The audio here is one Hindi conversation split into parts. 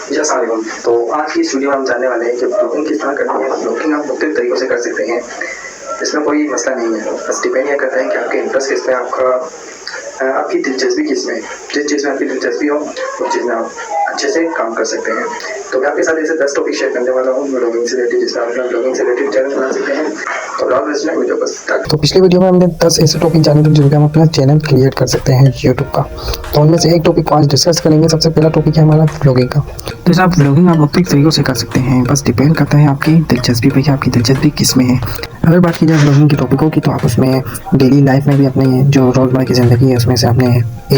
जी अस्सलाम वालेकुम। तो आज की इस वीडियो में हम जानने वाले हैं कि ब्लॉगिंग किस तरह करनी है। ब्लॉगिंग आप मुख्तलिफ तरीक़ों से कर सकते हैं, इसमें कोई मसला नहीं है। बस डिपेंड ये करता है कि आपके इंटरेस्ट किस में, आपकी दिलचस्पी किस में। जिस चीज़ में आपकी दिलचस्पी हो उस चीज़ में आप अच्छे से काम कर सकते हैं। तो मैं आपके साथ ऐसे 10 टॉपिक शेयर करने वाला हूँ ब्लॉगिंग से रिलेटेड, जिसमें आप अपना ब्लॉगिंग से रिलेटेड चैनल बना सकते हैं। तो ब्लॉग इसमें वीडियो को स्टार्ट। तो पिछले वीडियो में हमने 10 ऐसे टॉपिक जाने थे जिनके हम अपना चैनल क्रिएट कर सकते हैं यूट्यूब का। तो उनमें से एक टॉपिक को आज डिस्कस करेंगे। सबसे पहला टॉपिक है हमारा ब्लॉगिंग का। तो जैसे आप ब्लॉगिंग आप मुख्तलिफ तरीकों से कर सकते हैं, बस डिपेंड करता है आपकी दिलचस्पी पे कि आपकी दिलचस्पी किस में है। अगर बात की जाए ब्लॉगिंग के टॉपिकों की, तो आप उसमें डेली लाइफ में भी अपने जो रोज़मर्रा की ज़िंदगी है उसमें से आपने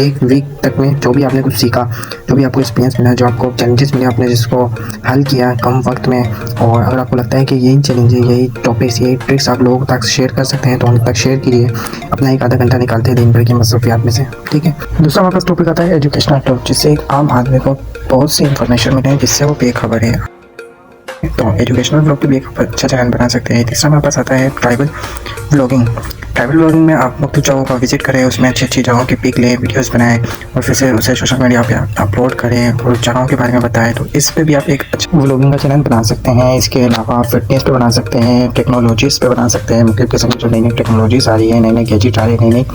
एक वीक तक में जो भी आपने कुछ सीखा, जो भी आपको एक्सपीरियंस मिला, जो आपको चैलेंजेस मिले, आपने जिसको हल किया कम वक्त में, और अगर आपको लगता है कि यही चैलेंज है, यही टॉपिक्स, यही ट्रिक्स आप लोगों तक शेयर कर सकते हैं तो उन तक शेयर कीजिए। अपना एक आधा घंटा निकालते हैं दिन भर की मसरूफियात में से, ठीक है। दूसरा हमारे पास टॉपिक आता है एजुकेशनल टॉप, जिससे एक आम आदमी को बहुत सी इंफॉर्मेशन मिले जिससे वो बेखबर है। तो एजुकेशनल ब्लॉग पे भी एक अच्छा चैनल बना सकते हैं। तीसरा हमारे पास आता है ट्राइबल ब्लॉगिंग। ट्राइबल ब्लॉगिंग में आप मुख्तलिफ जगहों का विजिट करें, उसमें अच्छी अच्छी जगहों की पिक लें, वीडियोस बनाएं और फिर से उसे सोशल मीडिया पे अपलोड करें और जगहों के बारे में बताएं। तो इस पे भी आप एक अच्छा ब्लॉगिंग का चैनल बना सकते हैं। इसके अलावा आप फिटनेस पे बना सकते हैं, टेक्नोलॉजीज़ पे बना सकते हैं। मुख्तलिफ किस्म की जो नई नई टेक्नोलॉजीज़ आ रही है, नए नए गैजेट आ रहे हैं, नई नई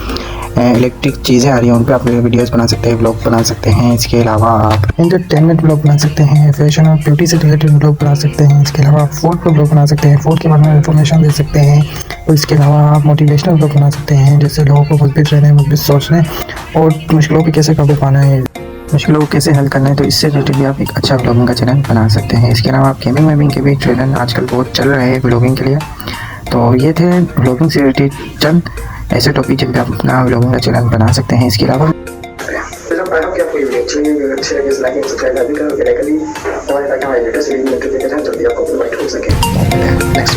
इलेक्ट्रिक चीज़ें आ रही हैं, उन पर आप वीडियोज़ बना सकते हैं, ब्लॉग बना सकते हैं। इसके अलावा आप एंटरटेनमेंट ब्लॉग बना सकते हैं, फैशन और ब्यूटी से रिलेटेड ब्लॉग बना सकते हैं। इसके अलावा आप फूड पर ब्लॉग बना सकते हैं, फूड के बारे में इंफॉर्मेशन दे सकते हैं। और इसके अलावा आप मोटिवेशनल ब्लॉग बना सकते हैं, जिससे लोगों को मुस्बित रहने, मुस्बित सोचने और मुश्किलों पर कैसे काबू पाना है, मुश्किलों को कैसे हल करना है, तो इससे रिलेटेड भी आप एक अच्छा ब्लॉगिंग का चैनल बना सकते हैं। इसके अलावा आप गेमिंग वेमिंग के भी चैनल आजकल बहुत चल रहे हैं ब्लॉगिंग के लिए। तो ये थे ब्लॉगिंग से रिलेटेड चंद ऐसे टॉपिक जिन पर आप अपना ब्लॉगिंग का चैनल बना सकते हैं। इसके अलावा अच्छे लगे इस लाइक सब्सक्राइब कर दी और ताकि हमारे लेटेस्ट वीडियो नोटिफिकेशन जल्दी आपको प्रोवाइड हो सके। नेक्स्ट